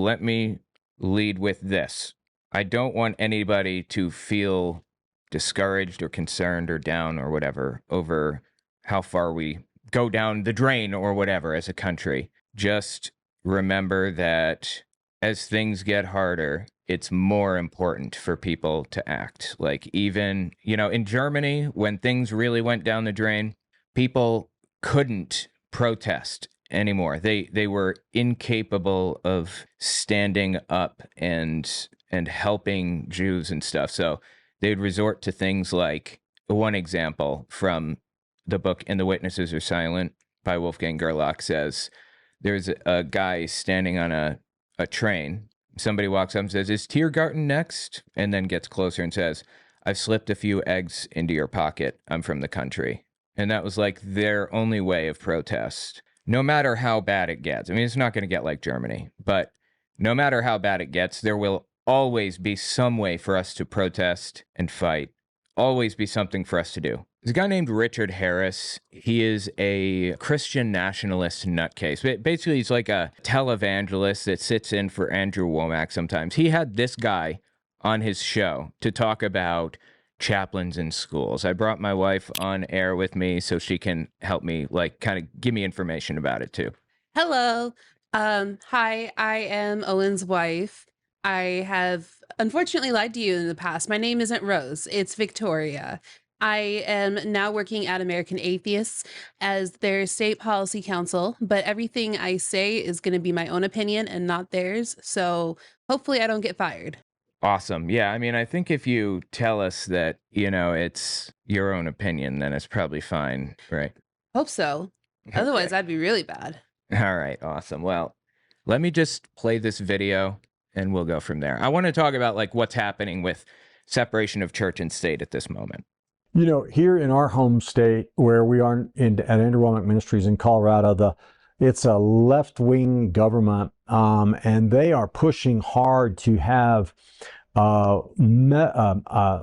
let me lead with this. I don't want anybody to feel discouraged or concerned or down or whatever over how far we go down the drain or whatever as a country. Just remember that as things get harder, it's more important for people to act. Like even, in Germany, when things really went down the drain, people couldn't protest anymore. They were incapable of standing up and helping Jews and stuff. So they'd resort to things like one example from the book And the Witnesses Are Silent by Wolfgang Gerlach says there's a guy standing on a train. Somebody walks up and says, "Is Tiergarten next?" And then gets closer and says, "I've slipped a few eggs into your pocket. I'm from the country." And that was like their only way of protest. No matter how bad it gets. I mean, it's not going to get like Germany, but no matter how bad it gets, there will always be some way for us to protest and fight. Always be something for us to do. There's a guy named Richard Harris. He is a Christian nationalist nutcase. Basically, he's like a televangelist that sits in for Andrew Womack sometimes. He had this guy on his show to talk about chaplains in schools. I brought my wife on air with me so she can help me, like, kind of give me information about it too. Hello. Hi, I am Owen's wife. I have unfortunately lied to you in the past. My name isn't Rose, it's Victoria. I am now working at American Atheists as their state policy counsel, but everything I say is going to be my own opinion and not theirs. So hopefully I don't get fired. Awesome. Yeah, I mean, I think if you tell us that, it's your own opinion, then it's probably fine, right? Hope so. Otherwise, that'd be really bad. All right, awesome. Well, let me just play this video and we'll go from there. I want to talk about like what's happening with separation of church and state at this moment. Here in our home state where we are at Andrew Womack Ministries in Colorado, it's a left-wing government, and they are pushing hard to have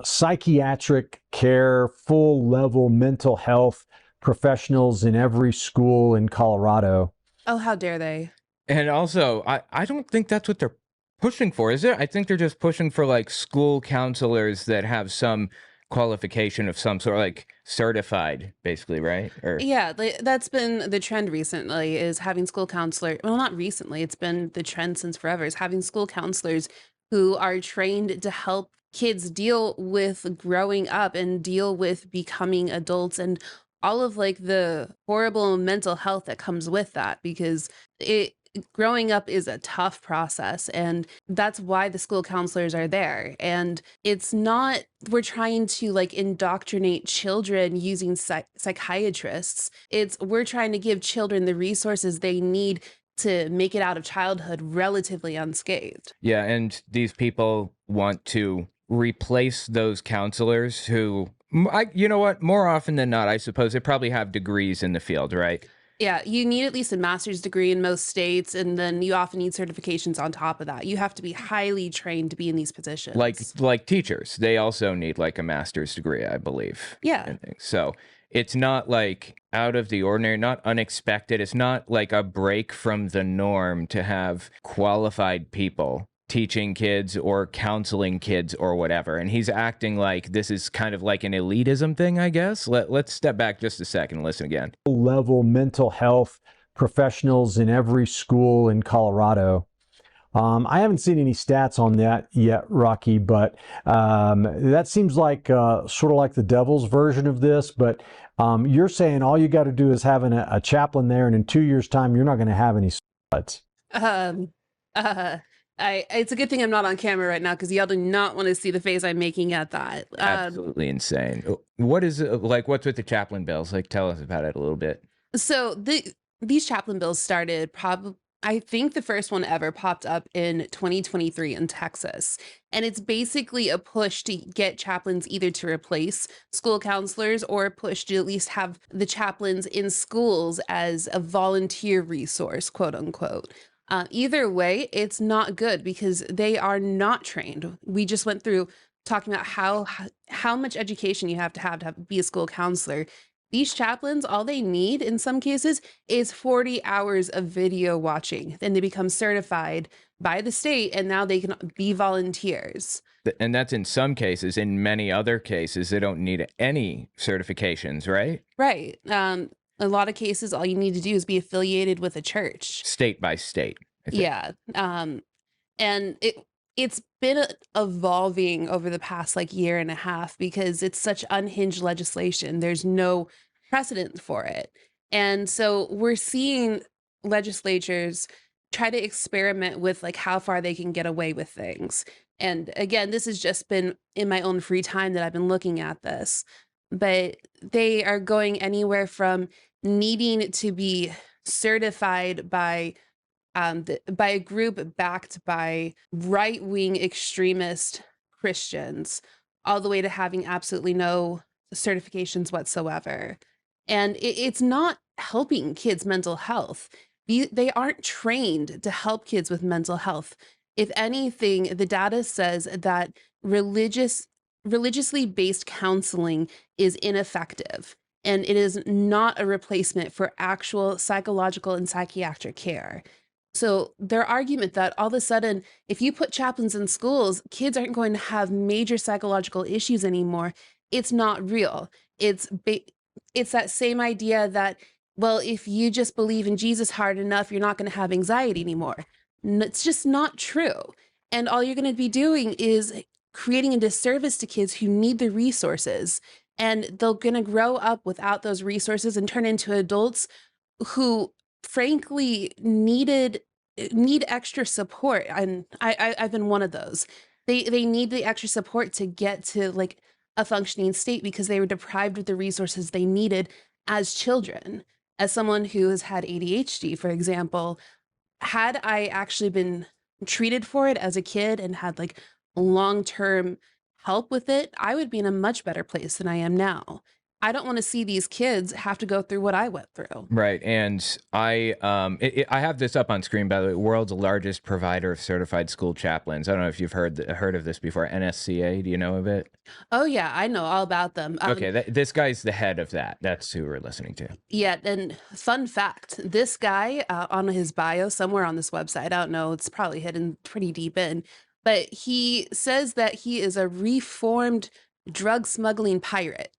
psychiatric care, full-level mental health professionals in every school in Colorado. Oh, how dare they? And also, I don't think that's what they're pushing for, is it? I think they're just pushing for like school counselors that have some qualification of some sort, like certified, basically, right? Yeah, that's been the trend recently, is having school counselor. Well, not recently, it's been the trend since forever, is having school counselors who are trained to help kids deal with growing up and deal with becoming adults and all of like the horrible mental health that comes with that, because growing up is a tough process, and that's why the school counselors are there. And it's not, we're trying to like indoctrinate children using psychiatrists. We're trying to give children the resources they need to make it out of childhood relatively unscathed. Yeah, and these people want to replace those counselors who, you know what, more often than not, I suppose they probably have degrees in the field, right? Yeah, you need at least a master's degree in most states, and then you often need certifications on top of that. You have to be highly trained to be in these positions. Like teachers, they also need like a master's degree, I believe. Yeah. So it's not like out of the ordinary, not unexpected. It's not like a break from the norm to have qualified people teaching kids or counseling kids or whatever. And he's acting like this is kind of like an elitism thing, I guess. Let's step back just a second and listen again. Level mental health professionals in every school in Colorado. I haven't seen any stats on that yet, Rocky, but that seems like sort of like the devil's version of this. But you're saying all you got to do is having a chaplain there, and in 2 years' time, you're not going to have any sluts. It's a good thing I'm not on camera right now, because y'all do not want to see the face I'm making at that. Absolutely insane. What is it, like? What's with the chaplain bills? Like, tell us about it a little bit. So these chaplain bills started I think the first one ever popped up in 2023 in Texas. And it's basically a push to get chaplains either to replace school counselors or a push to at least have the chaplains in schools as a volunteer resource, quote unquote. Either way, it's not good because they are not trained. We just went through talking about how much education you have to be a school counselor. These chaplains, all they need in some cases is 40 hours of video watching. Then they become certified by the state, and now they can be volunteers. And that's in some cases. In many other cases, they don't need any certifications, right? Right. A lot of cases, all you need to do is be affiliated with a church. State by state, I think. Yeah. And it's been evolving over the past like year and a half because it's such unhinged legislation. There's no precedent for it. And so we're seeing legislatures try to experiment with like how far they can get away with things. And again, this has just been in my own free time that I've been looking at this. But they are going anywhere from needing to be certified by by a group backed by right-wing extremist Christians, all the way to having absolutely no certifications whatsoever. And it's not helping kids' mental health. They aren't trained to help kids with mental health. If anything, the data says that religiously based counseling is ineffective, and it is not a replacement for actual psychological and psychiatric care. So their argument that all of a sudden, if you put chaplains in schools, kids aren't going to have major psychological issues anymore. It's not real. It's that same idea that, well, if you just believe in Jesus hard enough, you're not going to have anxiety anymore. It's just not true. And all you're going to be doing is creating a disservice to kids who need the resources. And they're going to grow up without those resources and turn into adults who frankly need extra support. And I've been one of those. They need the extra support to get to like a functioning state because they were deprived of the resources they needed as children. As someone who has had ADHD, for example, had I actually been treated for it as a kid and had like long-term help with it, I would be in a much better place than I am now. I don't want to see these kids have to go through what I went through. Right. And I have this up on screen, by the way, world's largest provider of certified school chaplains. I don't know if you've heard of this before. NSCA, do you know of it? Oh, yeah, I know all about them. Okay, this guy's the head of that. That's who we're listening to. Yeah, and fun fact, this guy on his bio somewhere on this website, I don't know, it's probably hidden pretty deep in, but he says that he is a reformed drug smuggling pirate.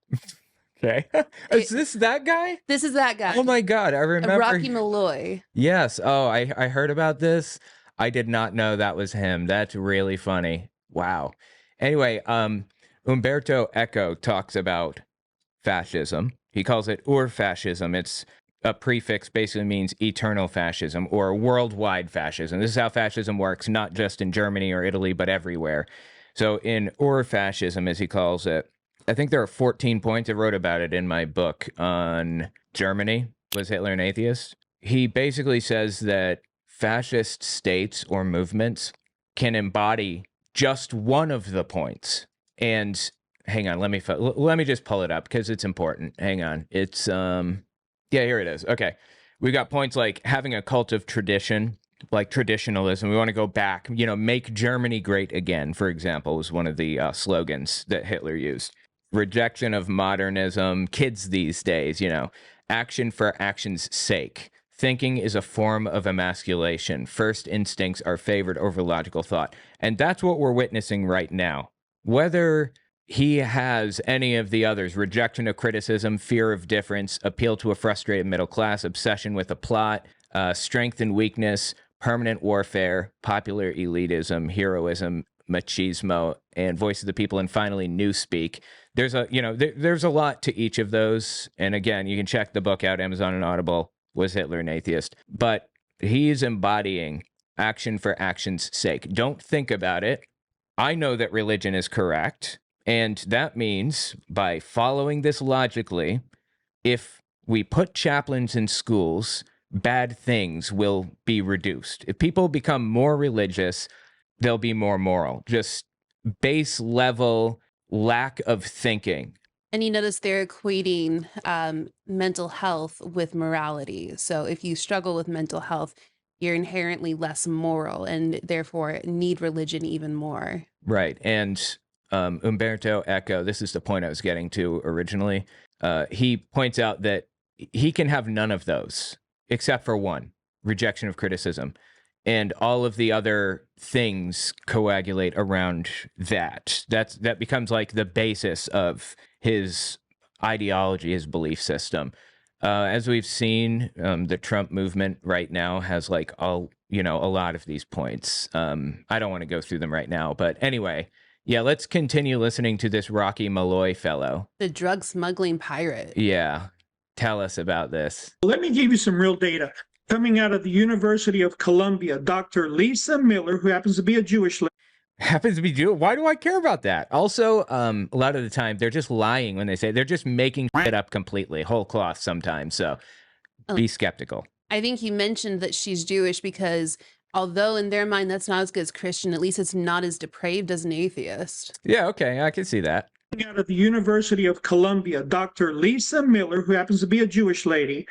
Okay. Is this that guy? This is that guy. Oh my God, I remember. Rocky Malloy. Yes. Oh, I heard about this. I did not know that was him. That's really funny. Wow. Anyway, Umberto Eco talks about fascism. He calls it Urfascism. It's a prefix, basically means eternal fascism or worldwide fascism. This is how fascism works, not just in Germany or Italy, but everywhere. So in Urfascism, as he calls it, I think there are 14 points. I wrote about it in my book on Germany. Was Hitler an atheist? He basically says that fascist states or movements can embody just one of the points. And hang on, let me just pull it up because it's important. Hang on. It's yeah, here it is. Okay. We got points like having a cult of tradition, like traditionalism. We want to go back, make Germany great again, for example, was one of the slogans that Hitler used. Rejection of modernism, kids these days, action for action's sake. Thinking is a form of emasculation. First instincts are favored over logical thought. And that's what we're witnessing right now. Whether he has any of the others, rejection of criticism, fear of difference, appeal to a frustrated middle class, obsession with a plot, strength and weakness, permanent warfare, popular elitism, heroism, machismo, and voice of the people, and finally newspeak. There's a lot to each of those. And again, you can check the book out, Amazon and Audible, Was Hitler an Atheist? But he's embodying action for action's sake. Don't think about it. I know that religion is correct. And that means by following this logically, if we put chaplains in schools, bad things will be reduced. If people become more religious, they'll be more moral. Just base level lack of thinking. And you notice they're equating mental health with morality. So if you struggle with mental health, you're inherently less moral and therefore need religion even more. Right. And Umberto Eco, this is the point I was getting to originally. He points out that he can have none of those except for one, rejection of criticism. And all of the other things coagulate around that. That becomes like the basis of his ideology, his belief system. As we've seen, the Trump movement right now has like a lot of these points. I don't want to go through them right now, but anyway, yeah, let's continue listening to this Rocky Malloy fellow. The drug smuggling pirate. Yeah, tell us about this. Let me give you some real data. Coming out of the University of Columbia, Dr. Lisa Miller, who happens to be a Jewish lady. Happens to be Jew. Why do I care about that? Also, a lot of the time, they're just lying when they say they're just making it up completely, whole cloth sometimes. So be skeptical. I think he mentioned that she's Jewish because although in their mind that's not as good as Christian, at least it's not as depraved as an atheist. Yeah, okay, I can see that. Coming out of the University of Columbia, Dr. Lisa Miller, who happens to be a Jewish lady,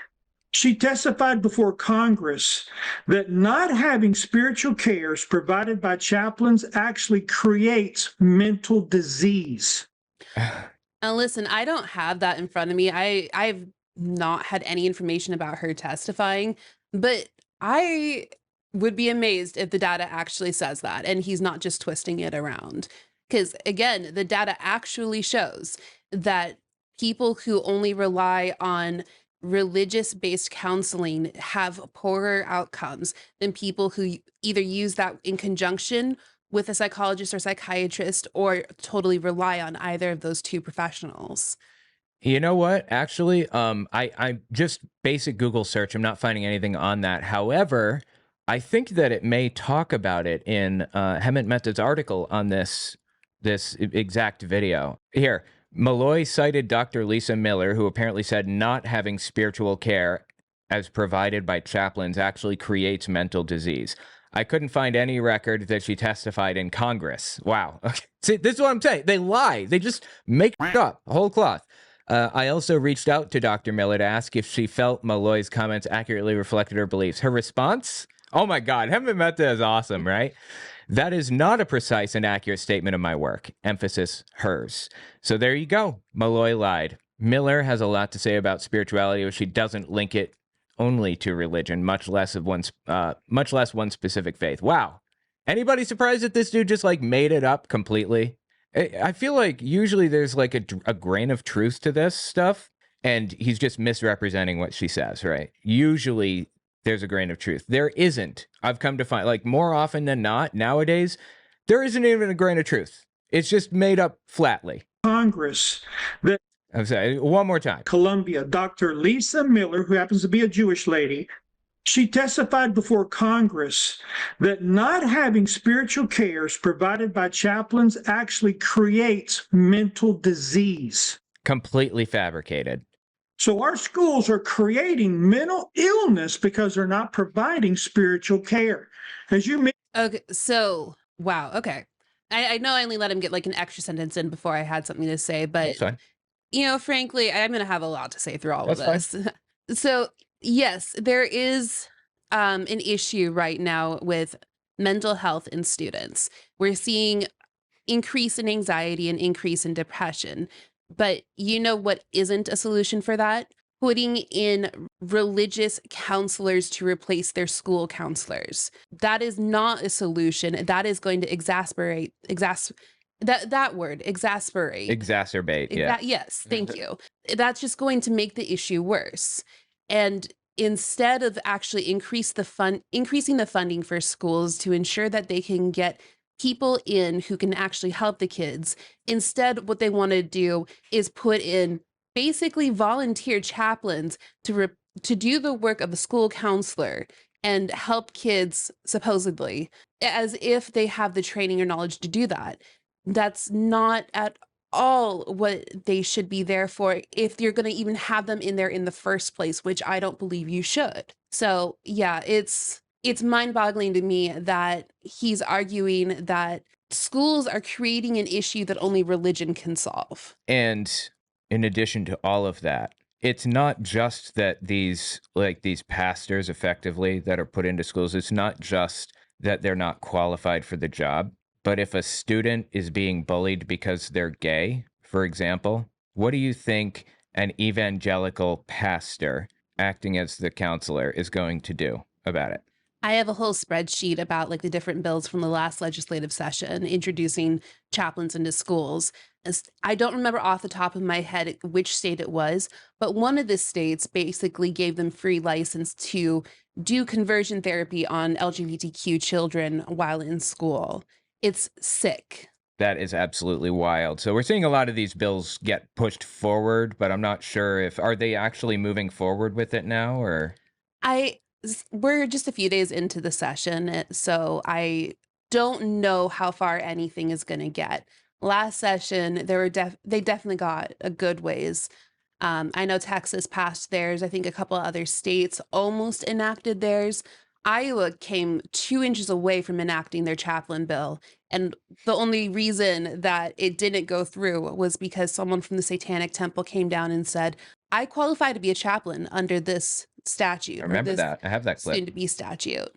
she testified before Congress that not having spiritual cares provided by chaplains actually creates mental disease. Now, listen, I don't have that in front of me. I've not had any information about her testifying, but I would be amazed if the data actually says that and he's not just twisting it around. Because again, the data actually shows that people who only rely on religious-based counseling have poorer outcomes than people who either use that in conjunction with a psychologist or psychiatrist or totally rely on either of those two professionals. You know what? Actually, I just basic Google search. I'm not finding anything on that. However, I think that it may talk about it in Hemant Mehta's article on this exact video. Here, Malloy cited Dr. Lisa Miller, who apparently said not having spiritual care as provided by chaplains actually creates mental disease. I couldn't find any record that she testified in Congress. Wow. Okay. See, this is what I'm saying. They lie. They just make it up, whole cloth. I also reached out to Dr. Miller to ask if she felt Malloy's comments accurately reflected her beliefs. Her response? Oh my God, Hemant Mehta is awesome, right? That is not a precise and accurate statement of my work. Emphasis hers. So there you go. Malloy lied. Miller has a lot to say about spirituality, but she doesn't link it only to religion, much less one specific faith. Wow. Anybody surprised that this dude just like made it up completely? I feel like usually there's like a grain of truth to this stuff, and he's just misrepresenting what she says, right? Usually there's a grain of truth. There isn't. I've come to find, like, more often than not nowadays, there isn't even a grain of truth. It's just made up flatly. Congress that I'm sorry, one more time. Columbia, Dr. Lisa Miller, who happens to be a Jewish lady, she testified before Congress that not having spiritual cares provided by chaplains actually creates mental disease. Completely fabricated. So our schools are creating mental illness because they're not providing spiritual care. As you mentioned. Okay, so, wow, okay. I know I only let him get like an extra sentence in before I had something to say, but, That's fine. you know, frankly, I'm going to have a lot to say through all That's of this. So, yes, there is an issue right now with mental health in students. We're seeing increase in anxiety and increase in depression. But you know what isn't a solution for that? Putting in religious counselors to replace their school counselors. That is not a solution. That is going to exasperate, that word, exasperate. Exacerbate, yeah. Yes, thank you. That's just going to make the issue worse. And instead of actually increasing the funding for schools to ensure that they can get people in who can actually help the kids, instead what they want to do is put in basically volunteer chaplains to do the work of a school counselor and help kids, supposedly, as if they have the training or knowledge to do that. That's not at all what they should be there for, if you're going to even have them in there in the first place, which I don't believe you should. So yeah, it's mind-boggling to me that he's arguing that schools are creating an issue that only religion can solve. And in addition to all of that, it's not just that these pastors effectively that are put into schools, it's not just that they're not qualified for the job, But if a student is being bullied because they're gay, for example, what do you think an evangelical pastor acting as the counselor is going to do about it? I have a whole spreadsheet about like the different bills from the last legislative session introducing chaplains into schools. I don't remember off the top of my head which state it was, but one of the states basically gave them free license to do conversion therapy on LGBTQ children while in school. It's sick. That is absolutely wild. So we're seeing a lot of these bills get pushed forward, but I'm not sure if are they actually moving forward with it now or We're just a few days into the session, so I don't know how far anything is going to get. Last session, they definitely got a good ways. I know Texas passed theirs. I think a couple of other states almost enacted theirs. Iowa came 2 inches away from enacting their chaplain bill. And the only reason that it didn't go through was because someone from the Satanic Temple came down and said, I qualify to be a chaplain under this statute. I remember this that. I have that clip. soon to be statute.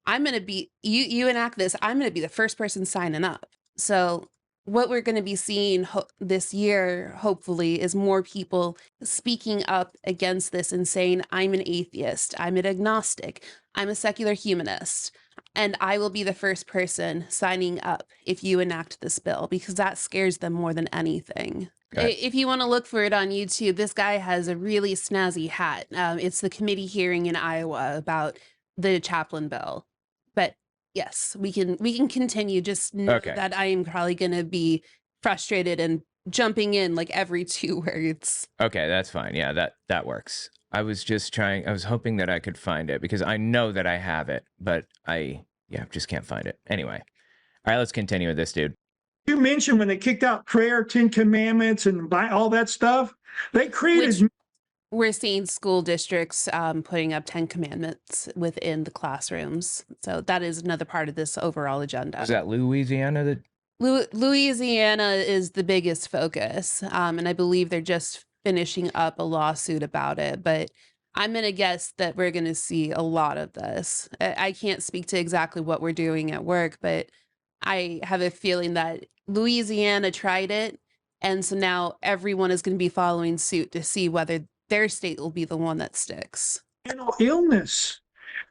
I'm going to be, you enact this, I'm going to be the first person signing up. So what we're going to be seeing this year, hopefully, is more people speaking up against this and saying, I'm an atheist, I'm an agnostic, I'm a secular humanist, and I will be the first person signing up if you enact this bill, because that scares them more than anything. Okay. If you want to look for it on YouTube, this guy has a really snazzy hat. It's the committee hearing in Iowa about the chaplain bill. But yes, we can continue. Just know Okay. that I am probably going to be frustrated and jumping in like every 2 words. Okay, that's fine. Yeah, that works. I was hoping that I could find it because I know that I have it, but I just can't find it. Anyway. All right, let's continue with this, dude. You mentioned when they kicked out prayer, 10 Commandments, and all that stuff, they created. We're seeing school districts putting up 10 commandments within the classrooms. So that is another part of this overall agenda. Is that Louisiana? Louisiana is the biggest focus. And I believe they're just finishing up a lawsuit about it. But I'm going to guess that we're going to see a lot of this. I can't speak to exactly what we're doing at work, but I have a feeling that Louisiana tried it. And so now everyone is going to be following suit to see whether their state will be the one that sticks. Mental illness.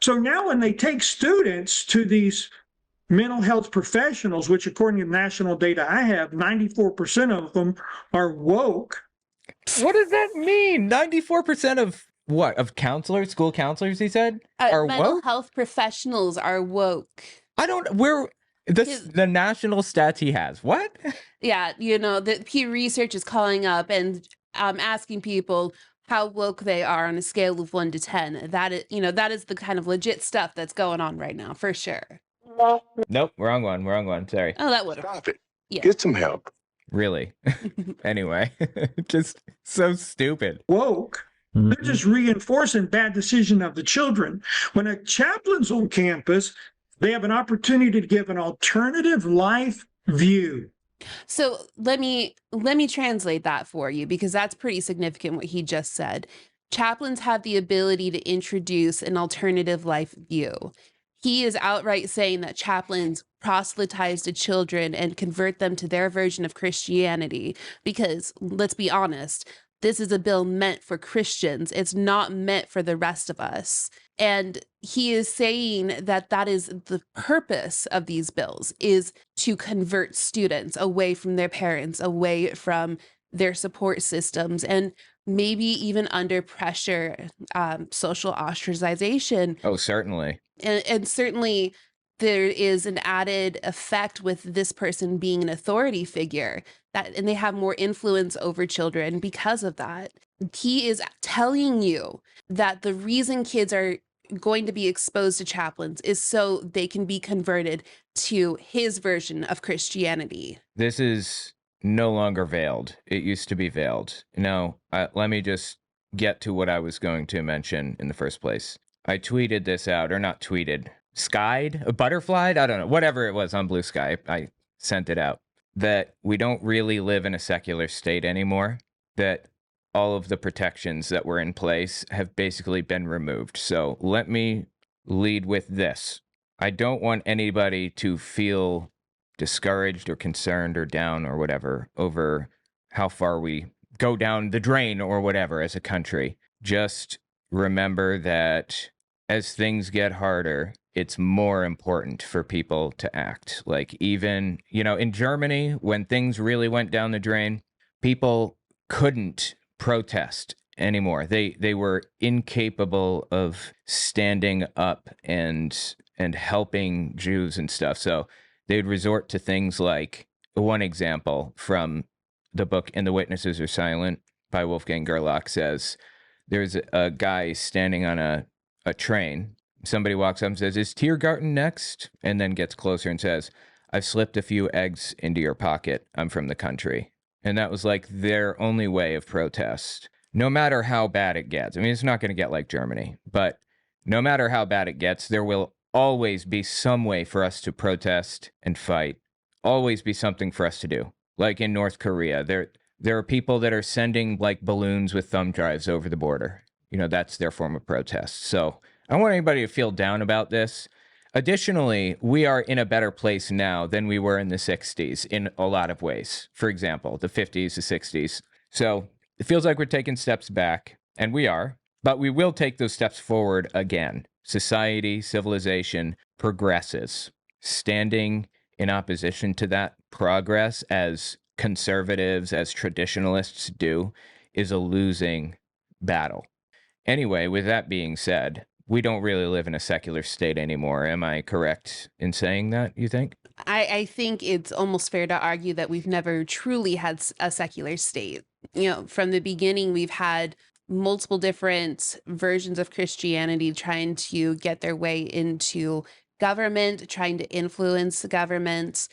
So now when they take students to these mental health professionals, which according to national data I have, 94% of them are woke. What does that mean? 94% of what? Of counselors, school counselors, he said, are mental woke? health professionals are woke. The national stats he has. What? Yeah, the Pew Research is calling up and asking people how woke they are on a scale of 1 to 10. That is the kind of legit stuff that's going on right now, for sure. Nope, wrong one. Sorry. Oh, that would have. Stop it. Yeah. Get some help. Really? Anyway, just so stupid. Woke. They're just reinforcing bad decision of the children. When a chaplain's on campus, they have an opportunity to give an alternative life view. So let me translate that for you, because that's pretty significant what he just said. Chaplains have the ability to introduce an alternative life view. He is outright saying that chaplains proselytize to children and convert them to their version of Christianity, because let's be honest, this is a bill meant for Christians. It's not meant for the rest of us. And he is saying that that is the purpose of these bills, is to convert students away from their parents, away from their support systems, and maybe even under pressure, social ostracization. Oh, certainly. And certainly there is an added effect with this person being an authority figure, and they have more influence over children because of that. He is telling you that the reason kids are going to be exposed to chaplains is so they can be converted to his version of Christianity. This is no longer veiled. It used to be veiled. No, let me just get to what I was going to mention in the first place. I tweeted this out, or not tweeted, skied, butterflied, I don't know, whatever it was on Blue Sky. I sent it out. That we don't really live in a secular state anymore. That all of the protections that were in place have basically been removed. So let me lead with this. I don't want anybody to feel discouraged or concerned or down or whatever over how far we go down the drain or whatever as a country, just remember that as things get harder, it's more important for people to act. Like even, in Germany, when things really went down the drain, people couldn't protest anymore. They were incapable of standing up and helping Jews and stuff. So they'd resort to things like one example from the book And the Witnesses Are Silent by Wolfgang Gerlach says there's a guy standing on a train. Somebody walks up and says, "Is Tiergarten next?" And then gets closer and says, "I've slipped a few eggs into your pocket. I'm from the country." And that was like their only way of protest. No matter how bad it gets. I mean, it's not going to get like Germany, but no matter how bad it gets, there will always be some way for us to protest and fight. Always be something for us to do. Like in North Korea, there are people that are sending like balloons with thumb drives over the border. That's their form of protest. So I don't want anybody to feel down about this. Additionally, we are in a better place now than we were in the 60s in a lot of ways. For example, the 50s, the 60s. So it feels like we're taking steps back, and we are, but we will take those steps forward again. Society, civilization progresses. Standing in opposition to that progress, as conservatives, as traditionalists do, is a losing battle. Anyway, with that being said, we don't really live in a secular state anymore. Am I correct in saying that, you think? I think it's almost fair to argue that we've never truly had a secular state. From the beginning, we've had multiple different versions of Christianity trying to get their way into government, trying to influence the government.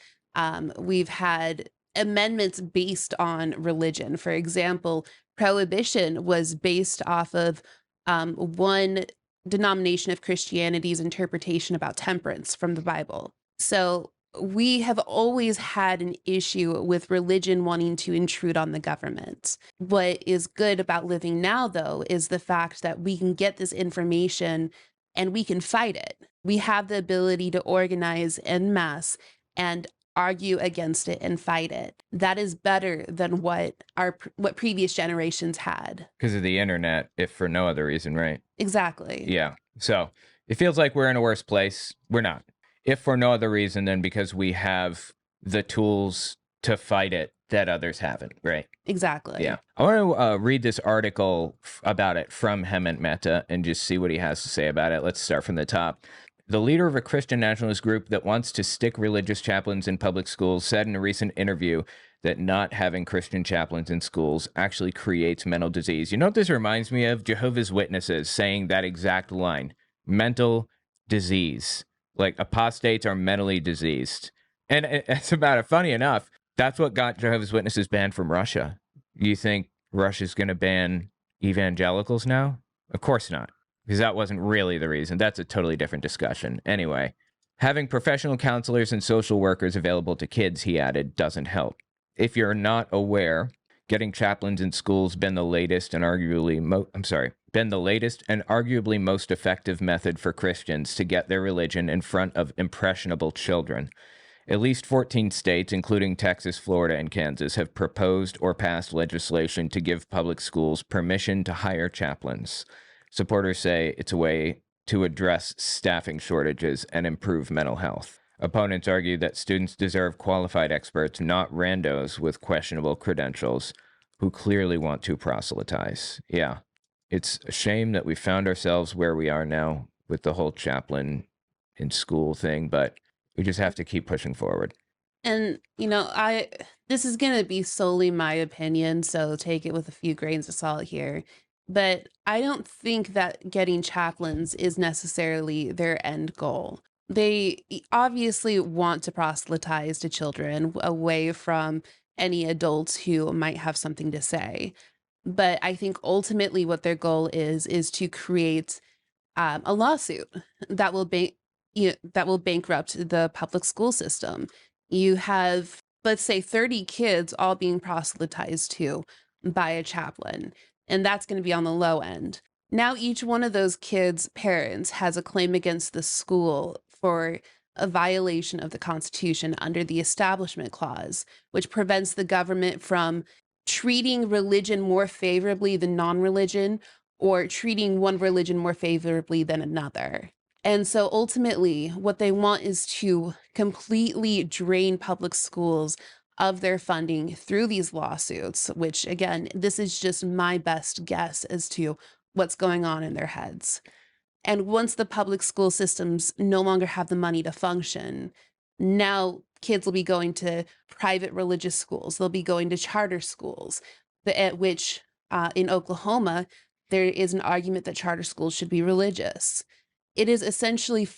We've had amendments based on religion. For example, prohibition was based off of one denomination of Christianity's interpretation about temperance from the Bible. So we have always had an issue with religion wanting to intrude on the government. What is good about living now, though, is the fact that we can get this information and we can fight it. We have the ability to organize en masse and argue against it and fight it. That is better than what previous generations had. Because of the internet, if for no other reason, right? Exactly. Yeah. So it feels like we're in a worse place. We're not. If for no other reason than because we have the tools to fight it that others haven't, right? Exactly. Yeah. I want to read this article about it from Hemant Mehta and just see what he has to say about it. Let's start from the top. The leader of a Christian nationalist group that wants to stick religious chaplains in public schools said in a recent interview that not having Christian chaplains in schools actually creates mental disease. You know what this reminds me of? Jehovah's Witnesses saying that exact line. Mental disease. Like apostates are mentally diseased. And it's about it. Funny enough, that's what got Jehovah's Witnesses banned from Russia. You think Russia's going to ban evangelicals now? Of course not. Because that wasn't really the reason. That's a totally different discussion. Anyway, having professional counselors and social workers available to kids, he added, doesn't help. If you're not aware, getting chaplains in schools been the latest and arguably most effective method for Christians to get their religion in front of impressionable children. At least 14 states, including Texas, Florida, and Kansas, have proposed or passed legislation to give public schools permission to hire chaplains. Supporters say it's a way to address staffing shortages and improve mental health. Opponents argue that students deserve qualified experts, not randos with questionable credentials who clearly want to proselytize. Yeah, it's a shame that we found ourselves where we are now with the whole chaplain in school thing, but we just have to keep pushing forward. And, this is going to be solely my opinion, so take it with a few grains of salt here. But I don't think that getting chaplains is necessarily their end goal. They obviously want to proselytize to children away from any adults who might have something to say. But I think ultimately what their goal is to create a lawsuit that will bankrupt the public school system. You have, let's say, 30 kids all being proselytized to by a chaplain. And that's going to be on the low end. Now each one of those kids' parents has a claim against the school for a violation of the Constitution under the Establishment Clause, which prevents the government from treating religion more favorably than non-religion, or treating one religion more favorably than another. And so ultimately, what they want is to completely drain public schools of their funding through these lawsuits, which, again, this is just my best guess as to what's going on in their heads. And once the public school systems no longer have the money to function, now kids will be going to private religious schools. They'll be going to charter schools, at which in Oklahoma, there is an argument that charter schools should be religious. It is essentially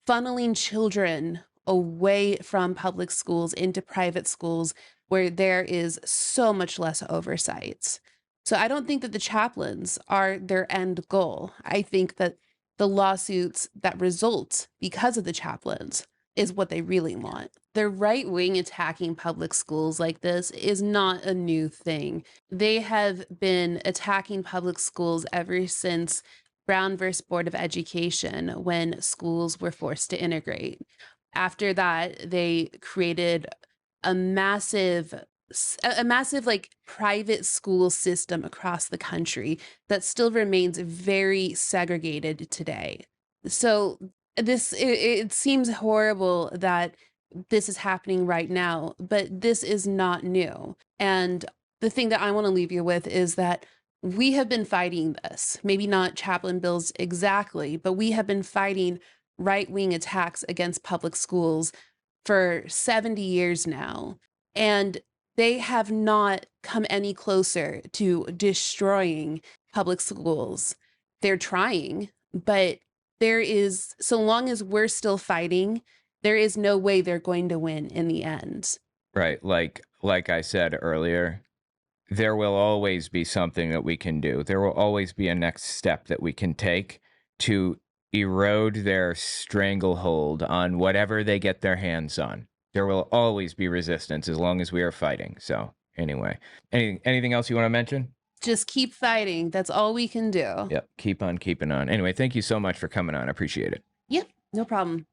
funneling children away from public schools into private schools where there is so much less oversight. So I don't think that the chaplains are their end goal. I think that the lawsuits that result because of the chaplains is what they really want. The right wing attacking public schools like this is not a new thing. They have been attacking public schools ever since Brown versus Board of Education, when schools were forced to integrate. After that, they created a massive like private school system across the country that still remains very segregated today. So it seems horrible that this is happening right now, but this is not new. And the thing that I want to leave you with is that we have been fighting this, maybe not chaplain bills exactly, but we have been fighting right-wing attacks against public schools for 70 years now. And they have not come any closer to destroying public schools. They're trying, but so long as we're still fighting, there is no way they're going to win in the end. Right. Like I said earlier, there will always be something that we can do. There will always be a next step that we can take to erode their stranglehold on whatever they get their hands on. There will always be resistance as long as we are fighting. So anyway, anything else you want to mention? Just keep fighting. That's all we can do. Yep. Keep on keeping on. Anyway, thank you so much for coming on. I appreciate it. Yep. No problem.